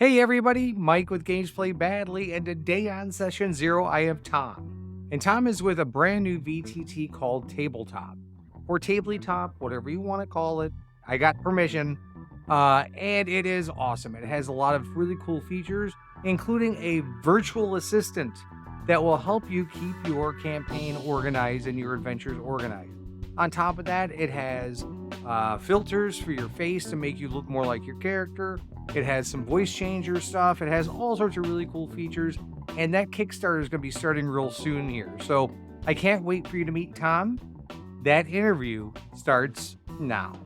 Hey everybody, Mike with Games Play Badly, and today on session 0 I have Tom. And Tom is with a brand new VTT called TabylTop, or TablyTop, whatever you want to call it. I got permission, and it is awesome. It has a lot of really cool features, including a virtual assistant that will help you keep your campaign organized and your adventures organized. On top of that, it has filters for your face to make you look more like your character. It has some voice changer stuff. It has all sorts of really cool features. And that Kickstarter is going to be starting real soon here. So I can't wait for you to meet Tom. That interview starts now.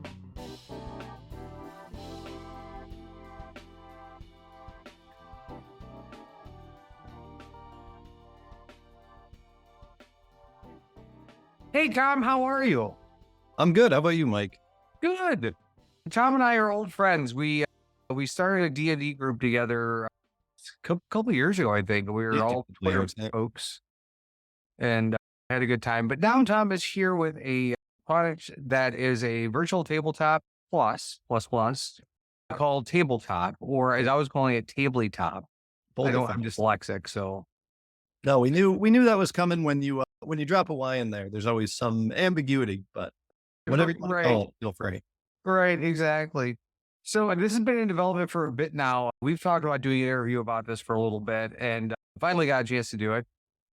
Hey, Tom, how are you? I'm good. How about you, Mike? Good. Tom and I are old friends. We started a D&D group together a couple years ago, I think. We were Yeah, all player folks and had a good time. But now Tom is here with a product that is a virtual tabletop plus called TabylTop, or as I was calling it, TablyTop. I'm dyslexic, so No, we knew that was coming when you drop a Y in there. There's always some ambiguity, but whatever you want to call it, feel free. Right, exactly. So this has been in development for a bit now. We've talked about doing an interview about this for a little bit and finally got a chance to do it.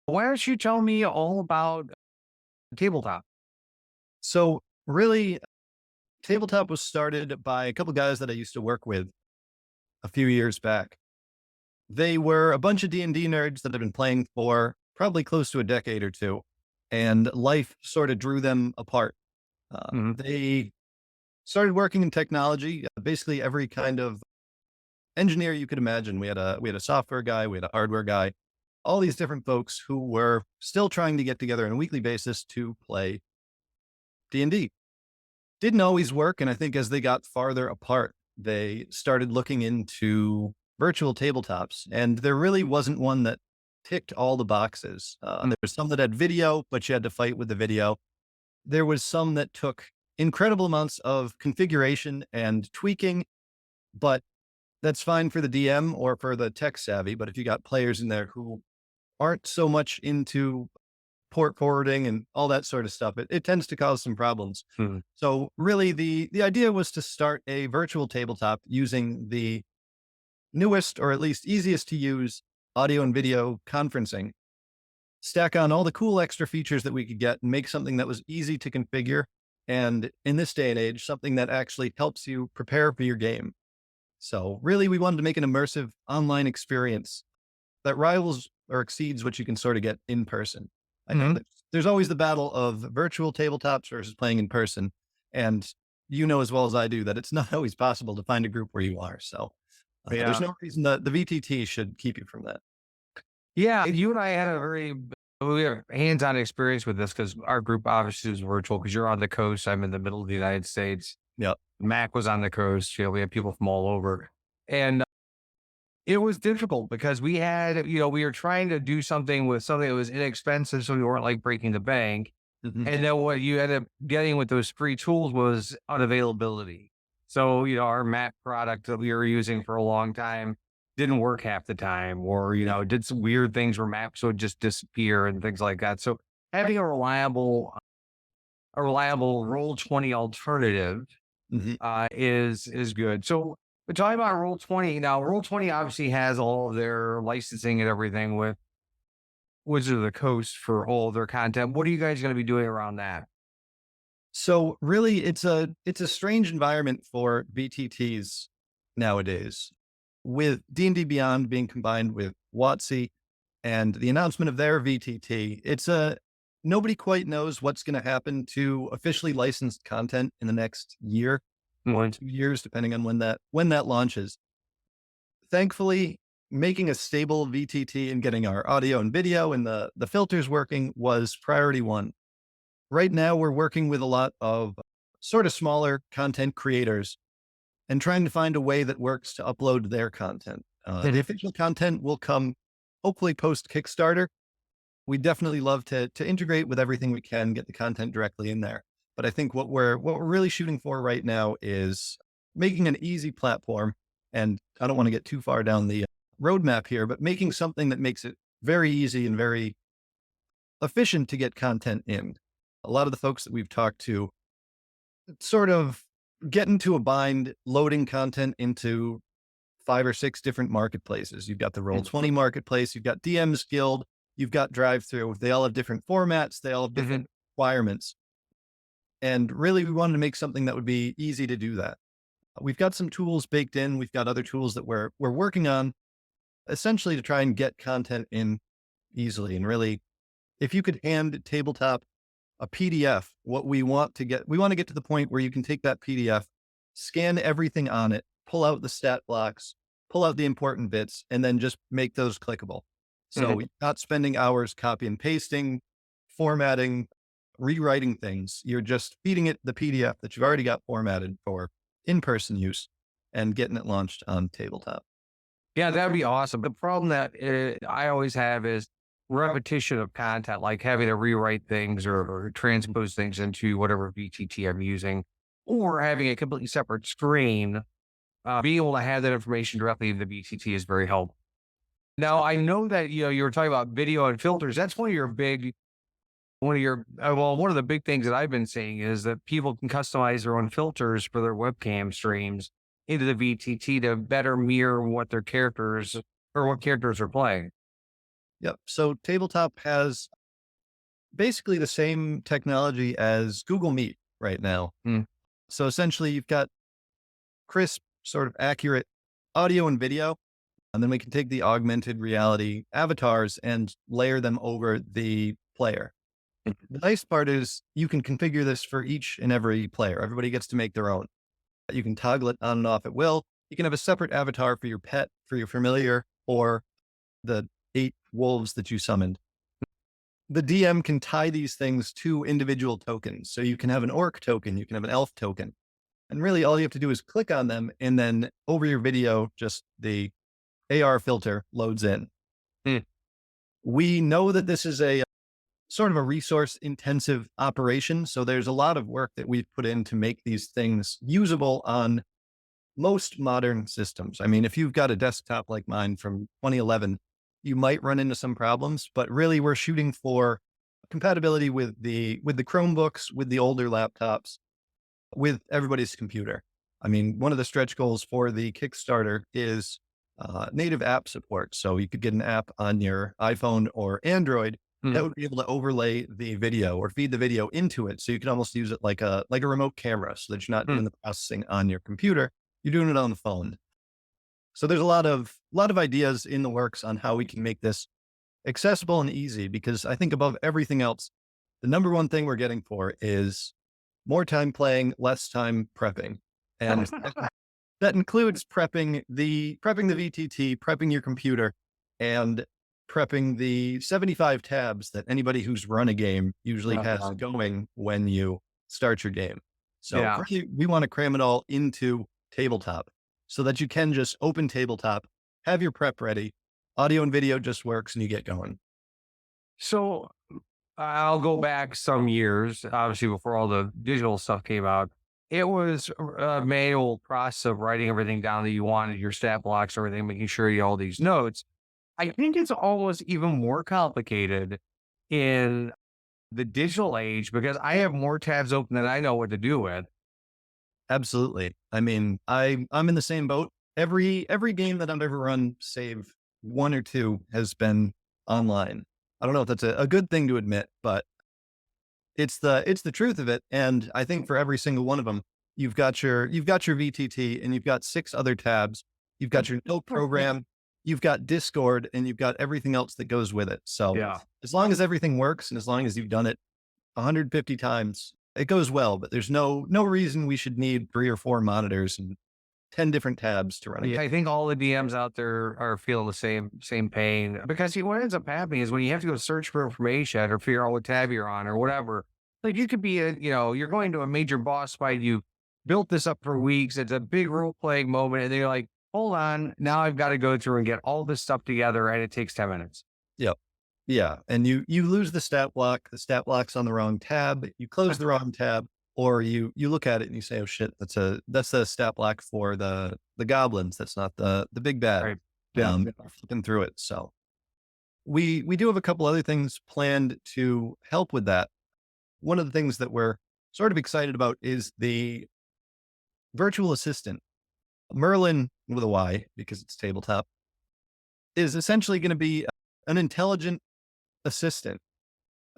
Why don't you tell me all about Tabletop? So really, tabletop was started by a couple guys that I used to work with a few years back. They were a bunch of D&D nerds that had been playing for probably close to a decade or two, and life sort of drew them apart. They started working in technology, basically every kind of engineer you could imagine. We had a software guy, we had a hardware guy, all these different folks who were still trying to get together on a weekly basis to play D&D. Didn't always work, and I think as they got farther apart, they started looking into virtual tabletops, and there really wasn't one that ticked all the boxes. There was some that had video, but you had to fight with the video. There was some that took incredible amounts of configuration and tweaking, but that's fine for the DM or for the tech savvy. But if you got players in there who aren't so much into port forwarding and all that sort of stuff, it tends to cause some problems. So really the idea was to start a virtual tabletop using the newest, or at least easiest to use, audio and video conferencing, stack on all the cool extra features that we could get and make something that was easy to configure. And in this day and age, something that actually helps you prepare for your game. So really, we wanted to make an immersive online experience that rivals or exceeds what you can sort of get in person. I know that there's always the battle of virtual tabletops versus playing in person. And you know as well as I do that it's not always possible to find a group where you are. So there's no reason that the VTT should keep you from that. Yeah, you and I had we have hands-on experience with this because our group obviously is virtual because you're on the coast. I'm in the middle of the United States. Yeah. Mac was on the coast. We had people from all over. And it was difficult because we had, we were trying to do something with something that was inexpensive. So we weren't like breaking the bank. And then what you ended up getting with those free tools was unavailability. So, our Mac product that we were using for a long time didn't work half the time, or, did some weird things where maps would just disappear and things like that. So having a reliable Roll20 alternative is good. So we're talking about Roll20 now. Roll20 obviously has all of their licensing and everything with Wizard of the Coast for all of their content. What are you guys going to be doing around that? So really, it's a strange environment for VTTs nowadays, with D&D Beyond being combined with WotC and the announcement of their VTT. Nobody quite knows what's going to happen to officially licensed content in the next year, 2 years, depending on when that launches. Thankfully, making a stable VTT and getting our audio and video and the filters working was priority one. Right now, we're working with a lot of sort of smaller content creators and trying to find a way that works to upload their content. The official content will come hopefully post Kickstarter. We definitely love to integrate with everything we can, get the content directly in there. But I think what we're really shooting for right now is making an easy platform And I don't want to get too far down the roadmap here, but making something that makes it very easy and very efficient to get content in. A lot of the folks that we've talked to sort of get into a bind loading content into 5 or 6 different marketplaces. You've got the Roll20 marketplace, you've got DM's Guild, you've got Drive-Thru. They all have different formats, they all have different requirements. And really, we wanted to make something that would be easy to do that. We've got some tools baked in. We've got other tools that we're working on, essentially to try and get content in easily. And really, if you could hand Tabletop a PDF, we want to get to the point where you can take that PDF, scan everything on it, pull out the stat blocks, pull out the important bits, and then just make those clickable. So you're not spending hours copy and pasting, formatting, rewriting things. You're just feeding it the PDF that you've already got formatted for in-person use and getting it launched on Tabletop. Yeah, that'd be awesome. The problem that I always have is repetition of content, like having to rewrite things or transpose things into whatever VTT I'm using, or having a completely separate screen. Being able to have that information directly in the VTT is very helpful. Now, I know that, you were talking about video and filters. That's one of your one of the big things that I've been seeing is that people can customize their own filters for their webcam streams into the VTT to better mirror what characters are playing. Yep. So Tabletop has basically the same technology as Google Meet right now. So essentially, you've got crisp, sort of accurate audio and video, and then we can take the augmented reality avatars and layer them over the player. The nice part is you can configure this for each and every player. Everybody gets to make their own. You can toggle it on and off at will. You can have a separate avatar for your pet, for your familiar, or the 8 wolves that you summoned. The DM can tie these things to individual tokens. So you can have an orc token, you can have an elf token. And really all you have to do is click on them, and then over your video, just the AR filter loads in. We know that this is a sort of a resource intensive operation. So there's a lot of work that we've put in to make these things usable on most modern systems. I mean, if you've got a desktop like mine from 2011, you might run into some problems, but really we're shooting for compatibility with the Chromebooks, with the older laptops, with everybody's computer. I mean, one of the stretch goals for the Kickstarter is native app support. So you could get an app on your iPhone or Android that would be able to overlay the video or feed the video into it. So you can almost use it like a remote camera, so that you're not doing the processing on your computer. You're doing it on the phone. So there's a lot of ideas in the works on how we can make this accessible and easy, because I think above everything else, the number one thing we're getting for is more time playing, less time prepping. And that includes prepping the VTT, prepping your computer, and prepping the 75 tabs that anybody who's run a game usually has going when you start your game. So really, we want to cram it all into Tabletop so that you can just open Tabletop, have your prep ready, audio and video just works, and you get going. So I'll go back some years, obviously before all the digital stuff came out. It was a manual process of writing everything down that you wanted, your stat blocks, everything, making sure you had all these notes. I think it's almost even more complicated in the digital age because I have more tabs open than I know what to do with. Absolutely. I mean, I'm in the same boat. Every game that I've ever run, save 1 or 2, has been online. I don't know if that's a good thing to admit, but it's the truth of it. And I think for every single one of them, you've got your VTT, and you've got 6 other tabs. You've got your note program, you've got Discord, and you've got everything else that goes with it. So as long as everything works, and as long as you've done it 150 times, it goes well. But there's no reason we should need 3 or 4 monitors and 10 different tabs to run it. Yeah, I think all the DMs out there are feeling the same pain, because what ends up happening is when you have to go search for information or figure out what tab you're on or whatever, like you could be you're going to a major boss fight, you built this up for weeks, it's a big role playing moment, and then you're like, hold on, now I've got to go through and get all this stuff together, and it takes 10 minutes. Yep. Yeah. And you lose the stat block's on the wrong tab, you close the wrong tab, or you look at it and you say, oh shit, that's the stat block for the goblins. That's not the big bad. Right. Yeah. Flipping through it. So we do have a couple other things planned to help with that. One of the things that we're sort of excited about is the virtual assistant. Merlin with a Y, because it's tabletop, is essentially going to be an intelligent assistant.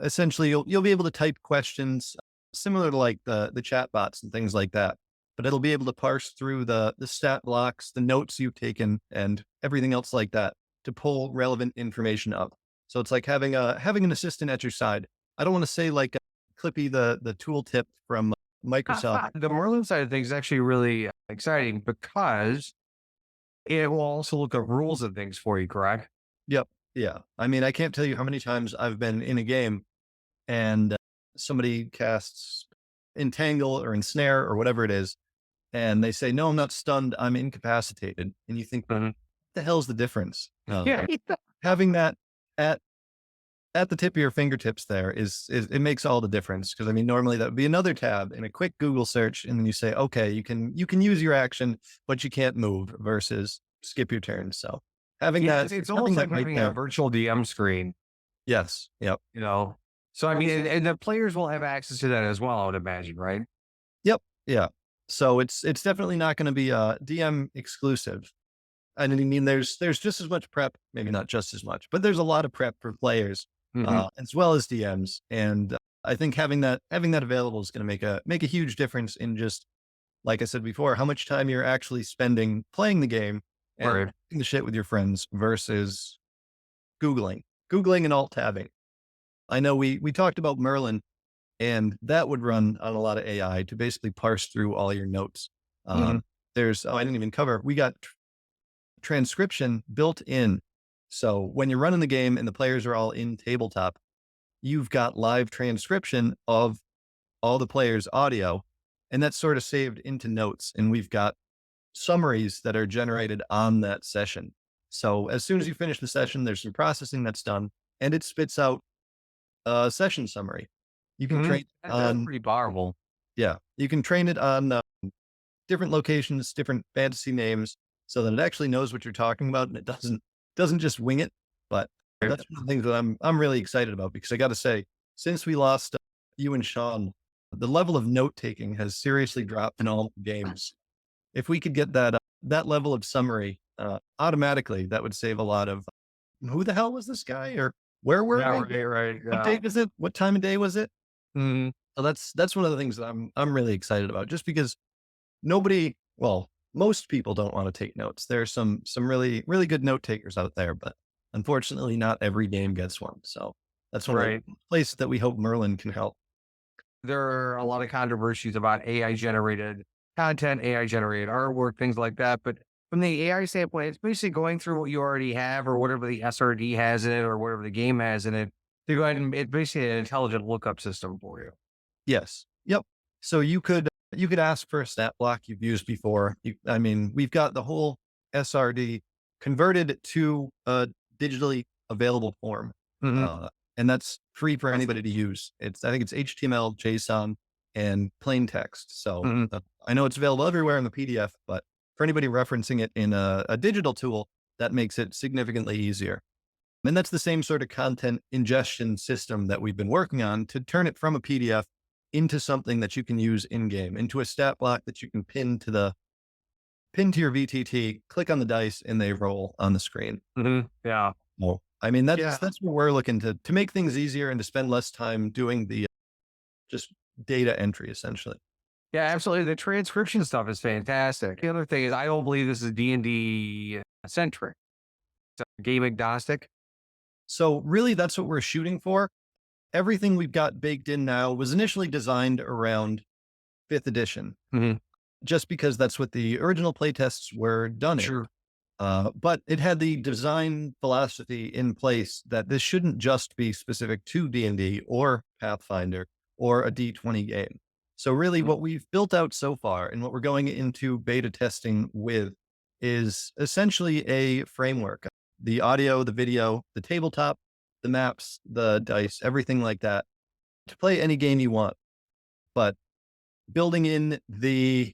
Essentially, you'll be able to type questions similar to like the chat bots and things like that, but it'll be able to parse through the stat blocks, the notes you've taken, and everything else like that to pull relevant information up. So it's like having an assistant at your side. I don't want to say like Clippy the tooltip from Microsoft. The Merlin side of things is actually really exciting because it will also look at rules and things for you, correct? Yep. Yeah. I mean, I can't tell you how many times I've been in a game and somebody casts entangle or ensnare or whatever it is, and they say, "No, I'm not stunned. I'm incapacitated." And you think, "What Mhm. the hell's the difference?" Yeah. Having that at the tip of your fingertips there is it makes all the difference. Because I mean, normally that would be another tab in a quick Google search, and then you say, "Okay, you can use your action, but you can't move." Versus skip your turn. So having Yeah, that it's having almost that like right having a there, virtual DM screen, yes, yep. you know? So, I mean, and the players will have access to that as well, I would imagine, right? Yep. Yeah. So it's definitely not going to be a DM exclusive. And I mean, there's just as much prep, maybe not just as much, but there's a lot of prep for players, Mhm. as well as DMs. And I think having that available is going to make a huge difference in just, like I said before, how much time you're actually spending playing the game and Right. shooting the shit with your friends versus Googling and alt tabbing. I know we talked about Merlin, and that would run on a lot of AI to basically parse through all your notes. Mhm. I didn't even cover, we got transcription built in. So when you're running the game and the players are all in tabletop, you've got live transcription of all the players' audio, and that's sort of saved into notes. And we've got summaries that are generated on that session. So as soon as you finish the session, there's some processing that's done, and it spits out a session summary. You can Mhm. train That's on pretty powerful. Yeah, you can train it on different locations, different fantasy names, so that it actually knows what you're talking about and it doesn't just wing it. But Right. that's one of the things that I'm really excited about because I got to say, since we lost you and Sean, the level of note taking has seriously dropped in all games. If we could get that level of summary automatically, that would save a lot of who the hell was this guy or where were Yeah, they? right, right, What yeah. date was it? What time of day was it? Mhm. So that's one of the things that I'm really excited about, just because nobody, well, most people don't want to take notes. There are some really really good note takers out there, but unfortunately, not every game gets one. So that's one of the Right. places that we hope Merlin can help. There are a lot of controversies about AI generated content, AI generated artwork, things like that. But from the AI standpoint, it's basically going through what you already have or whatever the SRD has in it or whatever the game has in it to go ahead and it's basically an intelligent lookup system for you. Yes. Yep. So you could ask for a stat block you've used before. I mean, we've got the whole SRD converted to a digitally available form, Hmm. and that's free for anybody to use. I think it's HTML, JSON, and plain text. So Hmm. I know it's available everywhere in the PDF, but for anybody referencing it in a digital tool, that makes it significantly easier. And that's the same sort of content ingestion system that we've been working on to turn it from a PDF into something that you can use in game, into a stat block that you can pin to your VTT, click on the dice, and they roll on the screen. Hmm. Yeah. Well, I mean, Yeah. that's what we're looking to make things easier and to spend less time doing the just data entry essentially. Yeah, absolutely. The transcription stuff is fantastic. The other thing is I don't believe this is D&D centric. It's game agnostic. So really that's what we're shooting for. Everything we've got baked in now was initially designed around fifth edition, Hmm. just because that's what the original playtests were done in. Sure. But it had the design philosophy in place that this shouldn't just be specific to D&D or Pathfinder or a D20 game. So really what we've built out so far and what we're going into beta testing with is essentially a framework. The audio, the video, the tabletop, the maps, the dice, everything like that to play any game you want. But building in the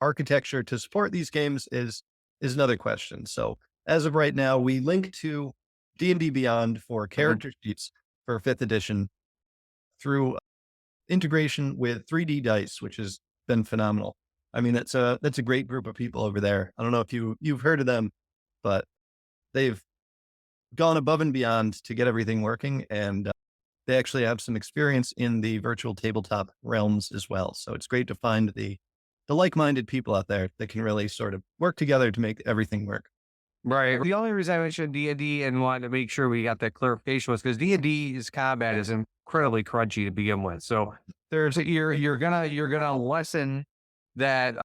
architecture to support these games is another question. So as of right now, we link to D&D Beyond for Mhm. character sheets for 5th edition through integration with 3D Dice, which has been phenomenal. I mean, that's a great group of people over there. I don't know if you've heard of them, but they've gone above and beyond to get everything working, and they actually have some experience in the virtual tabletop realms as well. So it's great to find the like-minded people out there that can really sort of work together to make everything work. Right. The only reason I mentioned D&D and wanted to make sure we got that clarification was because D&D's combat is incredibly crunchy to begin with. So you're gonna lessen that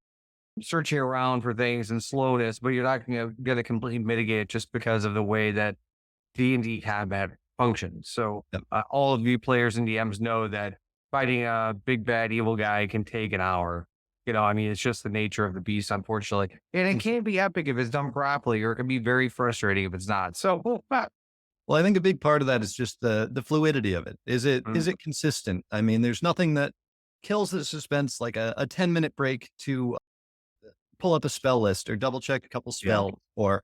searching around for things and slowness, but you're not gonna completely mitigate it just because of the way that D&D combat functions. So Yep. all of you players and DMs know that fighting a big bad evil guy can take an hour. I mean, it's just the nature of the beast, unfortunately. And it can be epic if it's done properly, or it can be very frustrating if it's not. So, Well, I think a big part of that is just the fluidity of it. Is mm, it consistent? I mean, there's nothing that kills the suspense like a 10-minute break to pull up a spell list or double check a couple yeah. spells or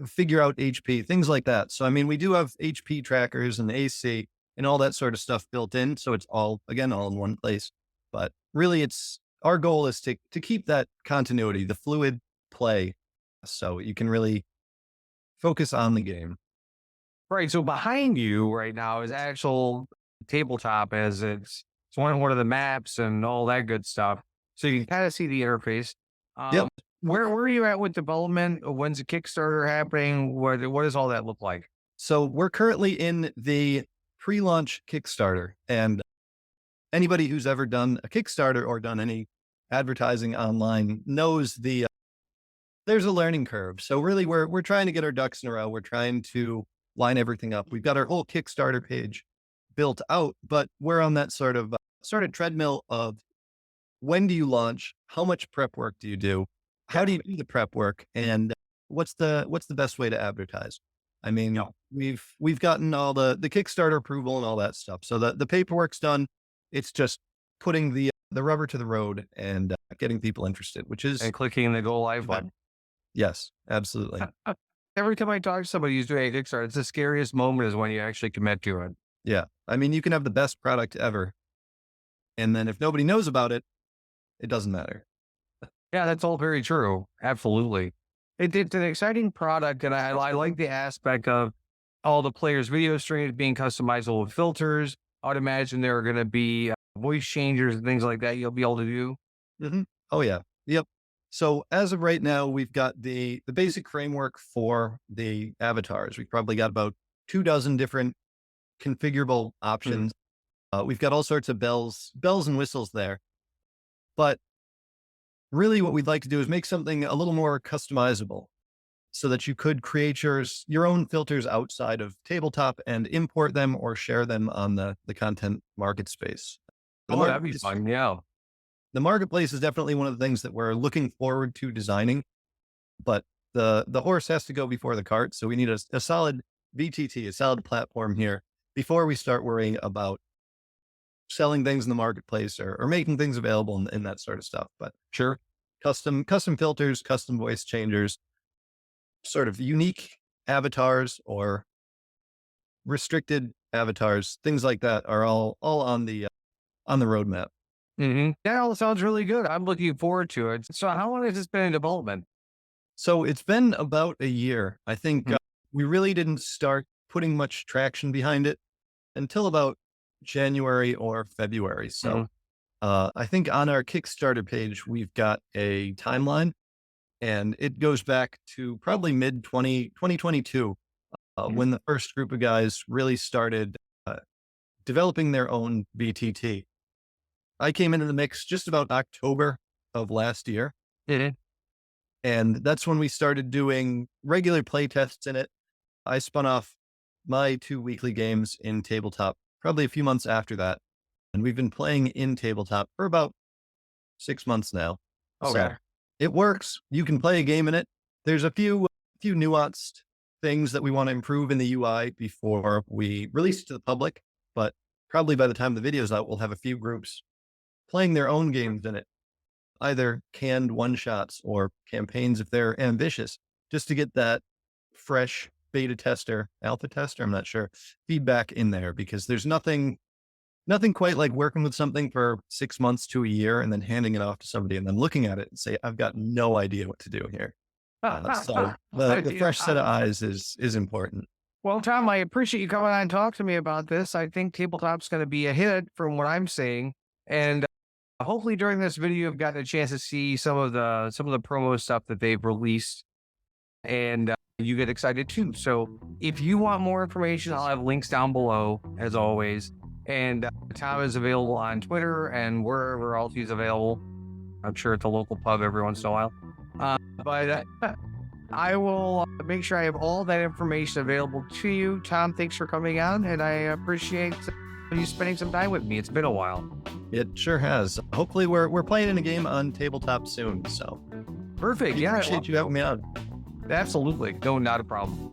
figure out HP, things like that. So, I mean, we do have HP trackers and AC and all that sort of stuff built in. So it's all, again, all in one place. But really, it's our goal is to keep that continuity, the fluid play. So you can really focus on the game. Right. So behind you right now is actual tabletop as it's one of the maps and all that good stuff. So you can kind of see the interface. Yep. Um, where are you at with development? When's the Kickstarter happening? What does all that look like? So we're currently in the pre-launch Kickstarter, and anybody who's ever done a Kickstarter or done any advertising online knows there's a learning curve. So really, we're trying to get our ducks in a row. We're trying to line everything up. We've got our whole Kickstarter page built out, but we're on that sort of treadmill of when do you launch? How much prep work do you do? How do you do the prep work? And what's the best way to advertise? I mean, No. we've gotten all the Kickstarter approval and all that stuff. So the paperwork's done. It's just putting the rubber to the road and getting people interested, which is And clicking the go live about- button. yes, absolutely. Every time I talk to somebody who's doing a Kickstarter, it's the scariest moment is when you actually commit to it. Yeah. I mean, you can have the best product ever. And then if nobody knows about it, it doesn't matter. Yeah, that's all very true. Absolutely. It's an exciting product, and I like the aspect of all the players' video streams being customizable with filters. I would imagine there are going to be voice changers and things like that you'll be able to do. Hmm. Oh yeah. Yep. So as of right now, we've got the basic framework for the avatars. We've probably got about 24 different configurable Mhm. options. We've got all sorts of bells and whistles there. But really what we'd like to do is make something a little more customizable so that you could create your own filters outside of tabletop and import them or share them on the content market space. The Oh, that'd be marketplace, fun. Yeah. the marketplace is definitely one of the things that we're looking forward to designing, but the horse has to go before the cart. So we need a solid VTT, a solid platform here before we start worrying about selling things in the marketplace or making things available and that sort of stuff. But Sure. custom filters, custom voice changers, sort of unique avatars or restricted avatars, things like that are all on the roadmap. That all sounds really good. I'm looking forward to it. So, how long has this been in development? So it's been about a year. I think Mhm. we really didn't start putting much traction behind it until about January or February. So Mhm. I think on our Kickstarter page, we've got a timeline and it goes back to probably mid 2022 Mhm. when the first group of guys really started developing their own BTT. I came into the mix just about October of last year. Mhm. And that's when we started doing regular play tests in it. I spun off my 2 weekly games in tabletop probably a few months after that. And we've been playing in tabletop for about 6 months now. Okay. So it works. You can play a game in it. There's a few nuanced things that we want to improve in the UI before we release it to the public. But probably by the time the video's out, we'll have a few groups playing their own games in it, either canned one shots or campaigns if they're ambitious, just to get that fresh beta tester, alpha tester, I'm not sure, feedback in there, because there's nothing quite like working with something for 6 months to a year and then handing it off to somebody and then looking at it and say, I've got no idea what to do here. So the fresh set of eyes is important. Well, Tom, I appreciate you coming on and talk to me about this. I think Tabletop's going to be a hit from what I'm seeing. And hopefully during this video, you've gotten a chance to see some of the promo stuff that they've released, and you get excited too. So if you want more information, I'll have links down below as always. And Tom is available on Twitter and wherever else he's available. I'm sure at the local pub every once in a while. But I will make sure I have all that information available to you. Tom, thanks for coming on, and I appreciate you spending some time with me. It's been a while. It sure has. Hopefully we're playing in a game on tabletop soon. So Perfect. Yeah. appreciate you having me on. Absolutely. No, not a problem.